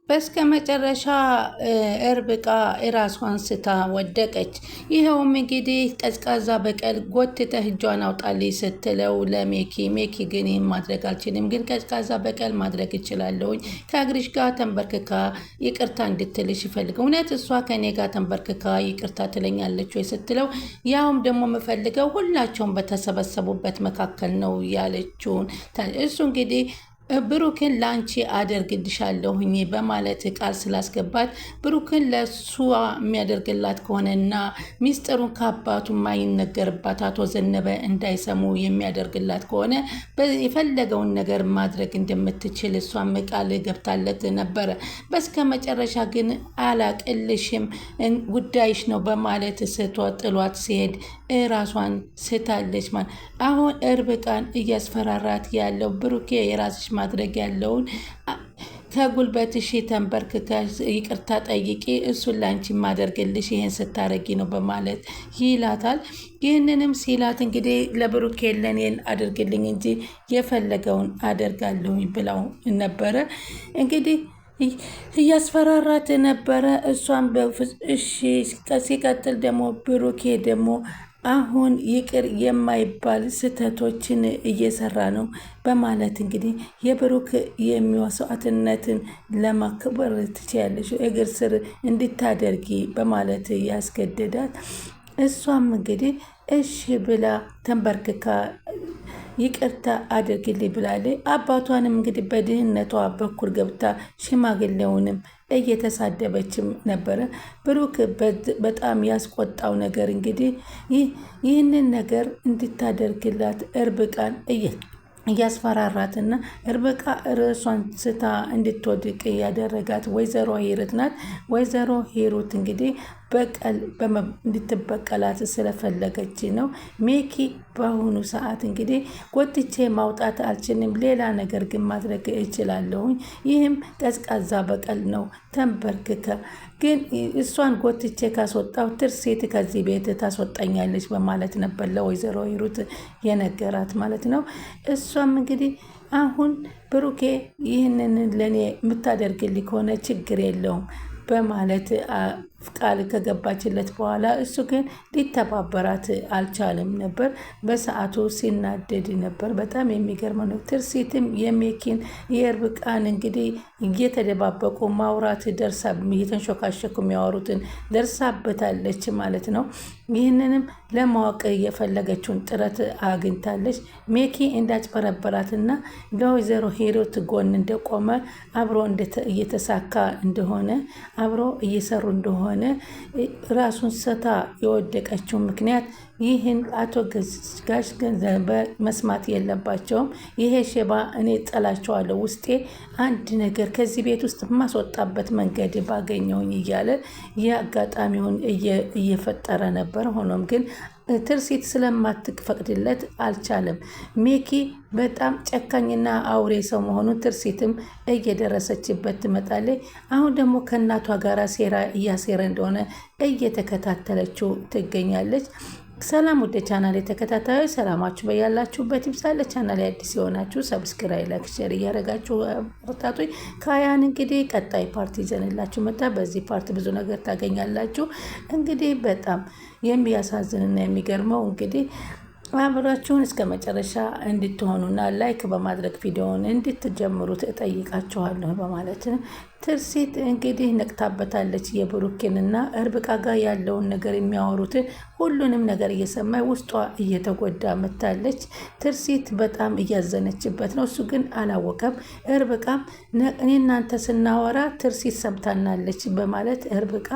በስከ መጨረሻ እርብቃ ራሷን ስታ ወደቀች። ይኸውም እንግዲህ ቀዝቃዛ በቀል ጎትተህ እጇን አውጣልኝ ስትለው ለሜኪ ሜኪ ግን ይህን ማድረግ አልችልም፣ ግን ቀዝቃዛ በቀል ማድረግ እችላለሁኝ ከእግርሽ ጋር ተንበርክካ ይቅርታ እንድትልሽ ይፈልገው። እውነት እሷ ከኔ ጋር ተንበርክካ ይቅርታ ትለኛለች ወይ ስትለው ያውም ደግሞ የምፈልገው ሁላቸውም በተሰበሰቡበት መካከል ነው ያለችውን እሱ እንግዲህ ብሩክን ላንቺ አደርግልሻለሁኝ በማለት ቃል ስላስገባት ብሩክን ለሱ የሚያደርግላት ከሆነና ሚስጥሩን ከአባቱ ማይነገርባት አቶ ዘነበ እንዳይሰሙ የሚያደርግላት ከሆነ የፈለገውን ነገር ማድረግ እንደምትችል እሷም ቃል ገብታለት ነበረ። በስከ መጨረሻ ግን አላቅልሽም ጉዳይሽ ነው በማለት ጥሏት ሲሄድ ራሷን ስታለች። ማለት አሁን እርብቃን እያስፈራራት ያለው ብሩኬ የራስሽ ማድረግ ያለውን ከጉልበትሽ ተንበርክከሽ ይቅርታ ጠይቂ፣ እሱን ላንቺ ማደርግልሽ ይህን ስታረጊ ነው በማለት ይላታል። ይህንንም ሲላት እንግዲህ ለብሩኬ ለኔን አድርግልኝ እንጂ የፈለገውን አደርጋለሁኝ ብለው ነበረ እንግዲህ እያስፈራራት ነበረ። እሷን እሺ። ሲቀጥል ደግሞ ብሩኬ ደግሞ አሁን ይቅር የማይባል ስህተቶችን እየሰራ ነው በማለት እንግዲህ የብሩክ የሚመስዋዕትነትን ለማክበር ትችያለሽ እግር ስር እንድታደርጊ በማለት ያስገድዳት። እሷም እንግዲህ እሺ ብላ ተንበርክካ ይቅርታ አድርግልኝ ብላለች። አባቷንም እንግዲህ በድህነቷ በኩል ገብታ ሽማግሌውንም እየተሳደበችም ነበረ። ብሩክ በጣም ያስቆጣው ነገር እንግዲህ ይህንን ነገር እንድታደርግላት እርብቃን እያስፈራራትና እርብቃ ርዕሷን ስታ እንድትወድቅ ያደረጋት ወይዘሮ ሂሩት ናት። ወይዘሮ ሂሩት እንግዲህ በቀል እንድትበቀላት ስለፈለገች ነው። ሜኪ በአሁኑ ሰዓት እንግዲህ ጎትቼ ማውጣት አልችልም፣ ሌላ ነገር ግን ማድረግ እችላለሁኝ፣ ይህም ቀዝቃዛ በቀል ነው። ተንበርክከ ግን እሷን ጎትቼ ካስወጣው ትርሴት ከዚህ ቤት ታስወጣኛለች በማለት ነበር ለወይዘሮ ሂሩት የነገራት ማለት ነው። እሷም እንግዲህ አሁን ብሩኬ ይህንን ለእኔ የምታደርግልኝ ከሆነ ችግር የለውም በማለት ቃል ከገባችለት በኋላ እሱ ግን ሊተባበራት አልቻለም ነበር። በሰዓቱ ሲናደድ ነበር። በጣም የሚገርም ነው። ትርሲትም የሜኪን የእርብቃን እንግዲህ እየተደባበቁ ማውራት ደርሳ እየተንሾካሸኩ የሚያወሩትን ደርሳበታለች ማለት ነው። ይህንንም ለማወቅ የፈለገችውን ጥረት አግኝታለች። ሜኪ እንዳጭበረበራትና ለወይዘሮ ሂሩት ጎን እንደቆመ አብሮ እየተሳካ እንደሆነ አብሮ እየሰሩ እንደሆነ ራሱን ስታ የወደቀችው ምክንያት ይህን አቶ ጋሽ ገንዘበ መስማት የለባቸውም። ይሄ ሼባ እኔ ጠላቸዋለሁ፣ ውስጤ አንድ ነገር ከዚህ ቤት ውስጥ የማስወጣበት መንገድ ባገኘውኝ እያለ የአጋጣሚውን እየፈጠረ ነበር። ሆኖም ግን ትርሲት ስለማትፈቅድለት አልቻለም። ሜኪ በጣም ጨካኝና አውሬ ሰው መሆኑን ትርሲትም እየደረሰችበት ትመጣለች። አሁን ደግሞ ከእናቷ ጋር ሴራ እያሴረ እንደሆነ እየተከታተለችው ትገኛለች። ሰላም ወደ ቻናል የተከታታዮች ሰላማችሁ በያላችሁበት ይብዛል። ቻናል አዲስ የሆናችሁ ሰብስክራይብ፣ ላይክ፣ ሼር እያደረጋችሁ ወጣቶች ካያን እንግዲህ ቀጣይ ፓርቲ ይዘንላችሁ መጣ። በዚህ ፓርቲ ብዙ ነገር ታገኛላችሁ። እንግዲህ በጣም የሚያሳዝንና የሚገርመው እንግዲህ አብራችሁን እስከ መጨረሻ እንድትሆኑና ላይክ በማድረግ ቪዲዮውን እንድትጀምሩት እጠይቃችኋለሁ በማለት ትርሲት እንግዲህ ነቅታበታለች። የብሩኬንና እርብቃ ጋር ያለውን ነገር የሚያወሩትን ሁሉንም ነገር እየሰማይ ውስጧ እየተጎዳ መታለች። ትርሲት በጣም እያዘነችበት ነው። እሱ ግን አላወቀም። እርብቃም እኔ እናንተ ስናወራ ትርሲት ሰምታናለች በማለት እርብቃ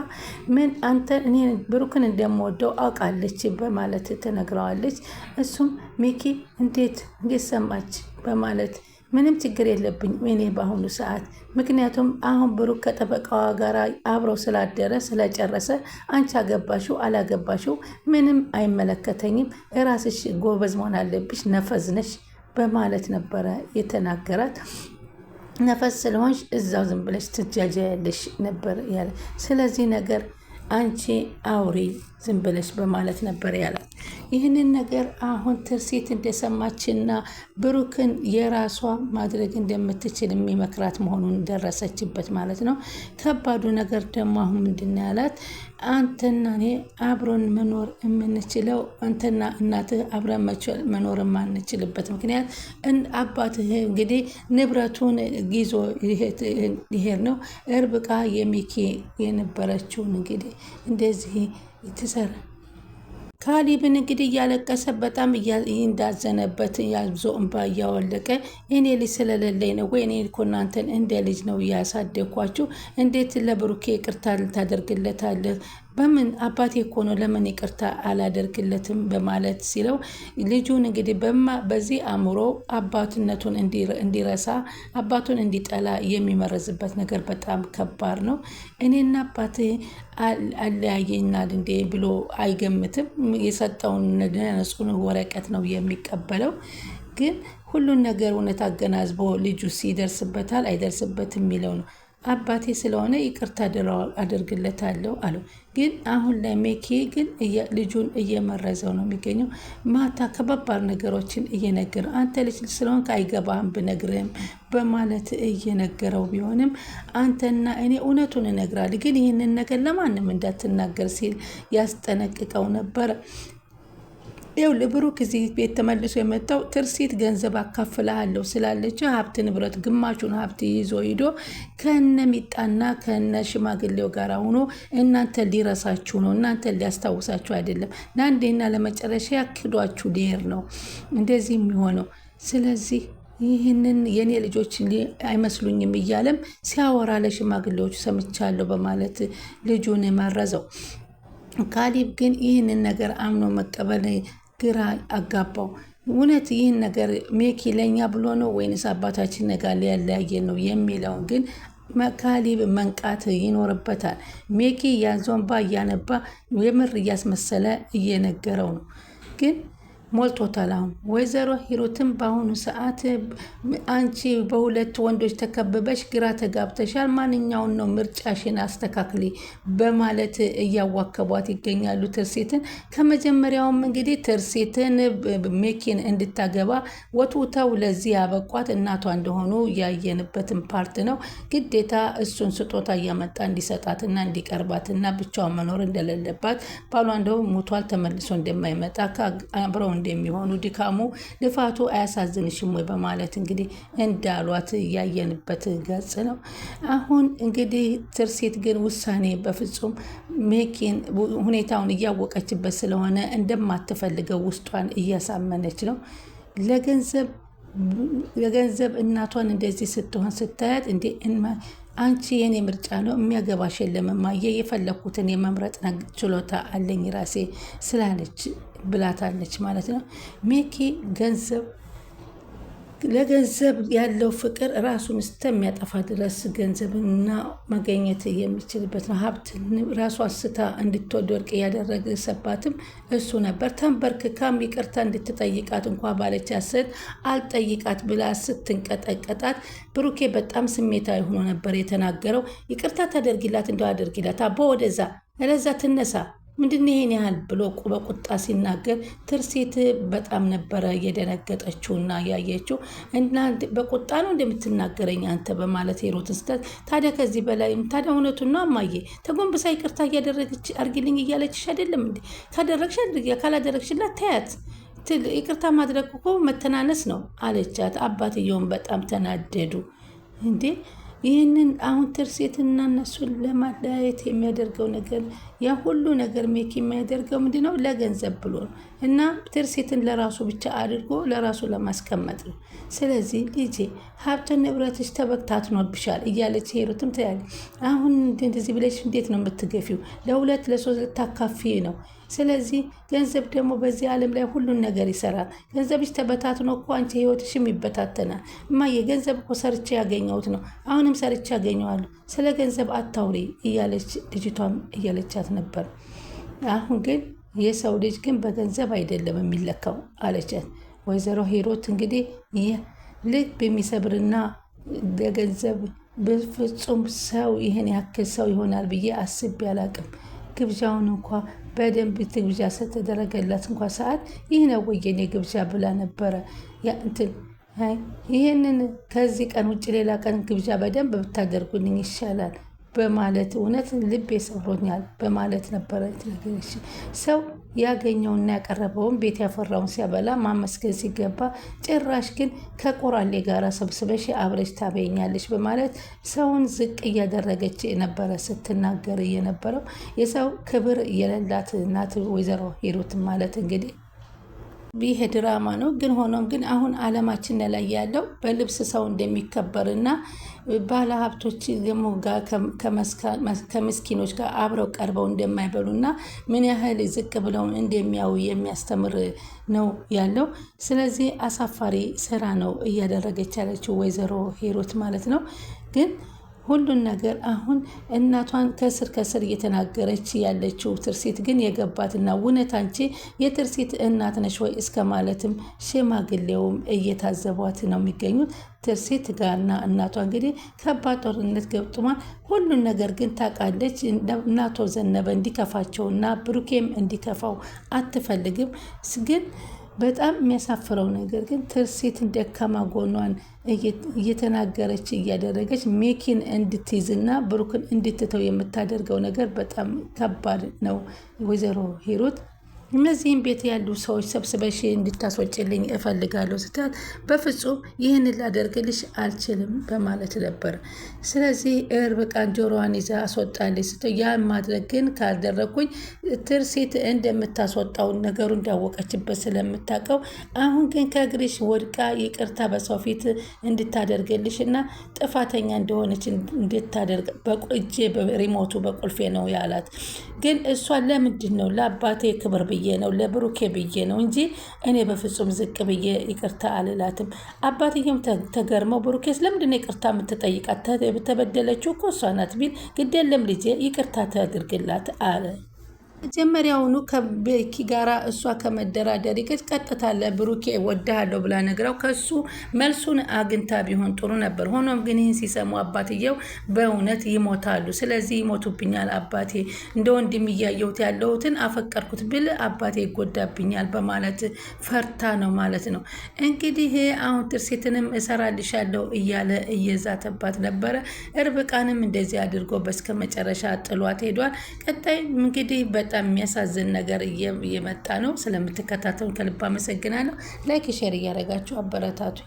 ምን አንተ እኔ ብሩክን እንደምወደው አውቃለች በማለት ትነግረዋለች። እሱም ሚኪ እንዴት ሰማች በማለት ምንም ችግር የለብኝ እኔ በአሁኑ ሰዓት፣ ምክንያቱም አሁን ብሩክ ከጠበቃዋ ጋር አብረው ስላደረ ስለጨረሰ አንቺ አገባሽው አላገባሽው ምንም አይመለከተኝም፣ ራስሽ ጎበዝ መሆን አለብሽ፣ ነፈዝ ነሽ በማለት ነበረ የተናገራት። ነፈስ ስለሆንሽ እዛው ዝም ብለሽ ትጃጃያለሽ ነበር ያለ። ስለዚህ ነገር አንቺ አውሪ ዝም ብለሽ በማለት ነበር ያላት። ይህንን ነገር አሁን ትርሲት እንደሰማችና ብሩክን የራሷ ማድረግ እንደምትችል የሚመክራት መሆኑን ደረሰችበት ማለት ነው። ከባዱ ነገር ደግሞ አሁን ምንድን ያላት፣ አንተና እኔ አብሮን መኖር የምንችለው አንተና እናትህ አብረን መኖር የማንችልበት ምክንያት አባትህ እንግዲህ ንብረቱን ይዞ ይሄድ ነው። ርብቃ የሚኪ የነበረችውን እንግዲህ እንደዚህ ትሰራ ካሊብን እንግዲህ እያለቀሰ በጣም እንዳዘነበት ያዞ እንባ እያወለቀ እኔ ልጅ ስለሌለኝ ነው ወይ? እኔ እኮ እናንተን እንደ ልጅ ነው እያሳደግኳችሁ፣ እንዴት ለብሩኬ ይቅርታ ልታደርግለታለህ? በምን አባቴ እኮ ነው፣ ለምን ይቅርታ አላደርግለትም? በማለት ሲለው ልጁን እንግዲህ በዚህ አእምሮ አባትነቱን እንዲረሳ አባቱን እንዲጠላ የሚመረዝበት ነገር በጣም ከባድ ነው። እኔና አባቴ አለያየናል እንዴ ብሎ አይገምትም። የሰጠውን ንጹህ ወረቀት ነው የሚቀበለው። ግን ሁሉን ነገር እውነት አገናዝቦ ልጁ ሲደርስበታል አይደርስበትም የሚለው ነው። አባቴ ስለሆነ ይቅርታ አደርግለታለሁ አለው። ግን አሁን ላይ ሜኪ ግን ልጁን እየመረዘው ነው የሚገኘው። ማታ ከባባድ ነገሮችን እየነገረው አንተ ልጅ ስለሆንክ አይገባህም ብነግርህም በማለት እየነገረው ቢሆንም አንተና እኔ እውነቱን እነግራለሁ፣ ግን ይህንን ነገር ለማንም እንዳትናገር ሲል ያስጠነቅቀው ነበረ። ይው ለብሩክ እዚህ ቤት ተመልሶ የመጣው ትርሲት ገንዘብ አካፍልሃለሁ ስላለችው ሀብት ንብረት ግማሹን ሀብት ይዞ ሂዶ ከነ ሚጣና ከነ ሽማግሌው ጋር ሆኖ እናንተ ሊረሳችሁ ነው፣ እናንተ ሊያስታውሳችሁ አይደለም፣ ለአንዴና ለመጨረሻ ያክዷችሁ ሊሄድ ነው እንደዚህ የሚሆነው። ስለዚህ ይህንን የኔ ልጆች አይመስሉኝም እያለም ሲያወራ ለሽማግሌዎቹ ሰምቻለሁ በማለት ልጁን መረዘው። ካሊብ ግን ይህንን ነገር አምኖ መቀበል ግራ አጋባው። እውነት ይህን ነገር ሜኪ ለኛ ብሎ ነው ወይንስ አባታችን ጋር ሊያለያየን ነው የሚለውን ግን ካሊብ መንቃት ይኖርበታል። ሜኪ ያዞንባ እያነባ የምር እያስመሰለ እየነገረው ነው ግን ሞልቶታል። አሁን ወይዘሮ ሂሩትም በአሁኑ ሰዓት አንቺ በሁለት ወንዶች ተከበበሽ ግራ ተጋብተሻል፣ ማንኛውን ነው ምርጫሽን አስተካክሊ በማለት እያዋከቧት ይገኛሉ ትርሲትን። ከመጀመሪያውም እንግዲህ ትርሲትን ሜኪን እንድታገባ ወትውተው ለዚህ ያበቋት እናቷ እንደሆኑ ያየንበትን ፓርት ነው። ግዴታ እሱን ስጦታ እያመጣ እንዲሰጣትና እንዲቀርባትና ብቻውን መኖር እንደሌለባት ባሏ እንደው ሞቷል ተመልሶ እንደማይመጣ አብረው እንደሚሆኑ ድካሙ ልፋቱ አያሳዝንሽም ወይ በማለት እንግዲህ እንዳሏት ያየንበት ገጽ ነው። አሁን እንግዲህ ትርሲት ግን ውሳኔ በፍጹም ሜኪን ሁኔታውን እያወቀችበት ስለሆነ እንደማትፈልገው ውስጧን እያሳመነች ነው። ለገንዘብ እናቷን እንደዚህ ስትሆን ስታያት እንዴ አንቺ የኔ ምርጫ ነው የሚያገባሽ የለም እማዬ፣ የፈለኩትን የመምረጥ ችሎታ አለኝ ራሴ ስላለች ብላታለች ማለት ነው። ሜኪ ለገንዘብ ያለው ፍቅር ራሱን እስከሚያጠፋ ድረስ ገንዘብና ማግኘት የሚችልበት ነው። ሀብት ራሷን ስታ እንድትወድ ወርቅ ያደረገባትም እሱ ነበር። ተንበርክካም ይቅርታ እንድትጠይቃት እንኳ ባለቻት ሴት አልጠይቃት ብላ ስትንቀጠቀጣት ብሩኬ በጣም ስሜታዊ ሆኖ ነበር የተናገረው። ይቅርታ ታደርጊላት እንደው አደርጊላት አቦ ወደዛ ለዛ ትነሳ ምንድን ይሄን ያህል ብሎ በቁጣ ሲናገር ትርሲት በጣም ነበረ የደነገጠችውና ያየችው። እና በቁጣ ነው እንደምትናገረኝ አንተ በማለት ሂሩትን ስተት ታዲያ ከዚህ በላይ ታዲያ እውነቱን ነው እማዬ ተጎንብሳ ይቅርታ እያደረገች አርጊልኝ እያለችሽ አይደለም እንዴ? ካደረግሽ አድርጊ፣ ካላደረግሽላት ተያት። ይቅርታ ማድረግ እኮ መተናነስ ነው አለቻት። አባትየውን በጣም ተናደዱ። እንዴ ይህንን አሁን ትርሲትና እነሱን ለማለያየት የሚያደርገው ነገር ያ ሁሉ ነገር ሜኪ የሚያደርገው ምንድነው? ለገንዘብ ብሎ ነው እና ትርሲትን ለራሱ ብቻ አድርጎ ለራሱ ለማስቀመጥ ነው። ስለዚህ ልጄ ሀብት ንብረትሽ ተበታትኖብሻል እያለች ሂሩትም ትያለች። አሁን እንደዚህ ብለሽ እንዴት ነው የምትገፊው? ለሁለት ለሶስት ልታካፊ ነው። ስለዚህ ገንዘብ ደግሞ በዚህ ዓለም ላይ ሁሉን ነገር ይሰራል። ገንዘብሽ ተበታትኖ እኮ አንቺ ህይወትሽም ይበታተናል። እማዬ ገንዘብ እኮ ሰርቼ ያገኘሁት ነው፣ አሁንም ሰርቼ ያገኘዋለሁ። ስለ ገንዘብ አታውሪ እያለች ልጅቷም እያለቻት ነበር። አሁን ግን የሰው ልጅ ግን በገንዘብ አይደለም የሚለካው አለቻት። ወይዘሮ ሂሩት እንግዲህ ልብ የሚሰብርና በገንዘብ በፍጹም ሰው ይህን ያክል ሰው ይሆናል ብዬ አስቤ አላቅም። ግብዣውን እንኳ በደንብ ግብዣ ስተደረገላት እንኳ ሰዓት ይህ ነው ወይ የኔ ግብዣ ብላ ነበረ እንትን ይህንን ከዚህ ቀን ውጭ ሌላ ቀን ግብዣ በደንብ ብታደርጉልኝ ይሻላል በማለት እውነት ልቤ ሰብሮኛል በማለት ነበረ የተናገረች። ሰው ያገኘውና ያቀረበውን ቤት ያፈራውን ሲያበላ ማመስገን ሲገባ ጭራሽ ግን ከቆራሌ ጋር ሰብስበሽ አብረሽ ታበይኛለች በማለት ሰውን ዝቅ እያደረገች ነበረ ስትናገር የነበረው። የሰው ክብር የሌላት እናት ወይዘሮ ሂሩት ማለት እንግዲህ ይሄ ድራማ ነው። ግን ሆኖም ግን አሁን አለማችን ላይ ያለው በልብስ ሰው እንደሚከበርና ባለሀብቶች ደግሞ ጋር ከምስኪኖች ጋር አብረው ቀርበው እንደማይበሉና ምን ያህል ዝቅ ብለው እንደሚያዩ የሚያስተምር ነው ያለው። ስለዚህ አሳፋሪ ስራ ነው እያደረገች ያለችው ወይዘሮ ሂሩት ማለት ነው። ግን ሁሉን ነገር አሁን እናቷን ከስር ከስር እየተናገረች ያለችው ትርሲት ግን የገባትና እውነት አንቺ የትርሲት እናት ነሽ ወይ እስከ ማለትም ሽማግሌውም እየታዘቧት ነው የሚገኙት። ትርሲት ጋርና እናቷ እንግዲህ ከባድ ጦርነት ገብጥሟል። ሁሉን ነገር ግን ታውቃለች። እናቶ ዘነበ እንዲከፋቸውና ብሩኬም እንዲከፋው አትፈልግም ግን በጣም የሚያሳፍረው ነገር ግን ትርሲትን ደካማ ጎኗን እየተናገረች እያደረገች ሜኪን እንድትይዝና ብሩክን እንድትተው የምታደርገው ነገር በጣም ከባድ ነው። ወይዘሮ ሂሩት እነዚህም ቤት ያሉ ሰዎች ሰብስበሽ እንድታስወጭልኝ እፈልጋለሁ ስትላት በፍጹም ይህንን ላደርግልሽ አልችልም በማለት ነበር። ስለዚህ ርብቃን ጆሮዋን ይዛ አስወጣለች ስትል ያን ማድረግ ግን ካልደረግኩኝ ትርሲት እንደምታስወጣው ነገሩ እንዳወቀችበት ስለምታውቀው አሁን ግን ከእግርሽ ወድቃ ይቅርታ በሰው ፊት እንድታደርግልሽ እና ጥፋተኛ እንደሆነች እንድታደርግ በእጄ በሪሞቱ በቁልፌ ነው ያላት። ግን እሷ ለምንድን ነው ለአባቴ ክብር ብዬ ነው ለብሩኬ ብዬ ነው እንጂ እኔ በፍጹም ዝቅ ብዬ ይቅርታ አልላትም። አባትየውም ተገርመው ብሩኬስ ለምንድን ነው ይቅርታ የምትጠይቃት? ተበደለችው እኮ እሷ ናት ቢል ግድ የለም ልጄ ይቅርታ ታድርግላት አለ። መጀመሪያውኑ ከቤኪ ጋራ እሷ ከመደራደር ይገጭ ቀጥታ ለብሩኬ ወድሃለሁ ብላ ነግራው ከሱ መልሱን አግኝታ ቢሆን ጥሩ ነበር። ሆኖም ግን ይህን ሲሰሙ አባትየው በእውነት ይሞታሉ። ስለዚህ ይሞቱብኛል አባቴ እንደ ወንድም እያየሁት ያለሁትን አፈቀርኩት ብል አባቴ ይጎዳብኛል በማለት ፈርታ ነው ማለት ነው። እንግዲህ አሁን ትርሲትንም እሰራልሻለሁ እያለ እየዛተባት ነበረ። ርብቃንም እንደዚህ አድርጎ በስከ መጨረሻ ጥሏት ሄዷል። ቀጣይ እንግዲህ በጣም የሚያሳዝን ነገር እየመጣ ነው። ስለምትከታተሉን ከልብ አመሰግናለሁ። ላይክ ሼር እያደረጋችሁ አበረታቱ።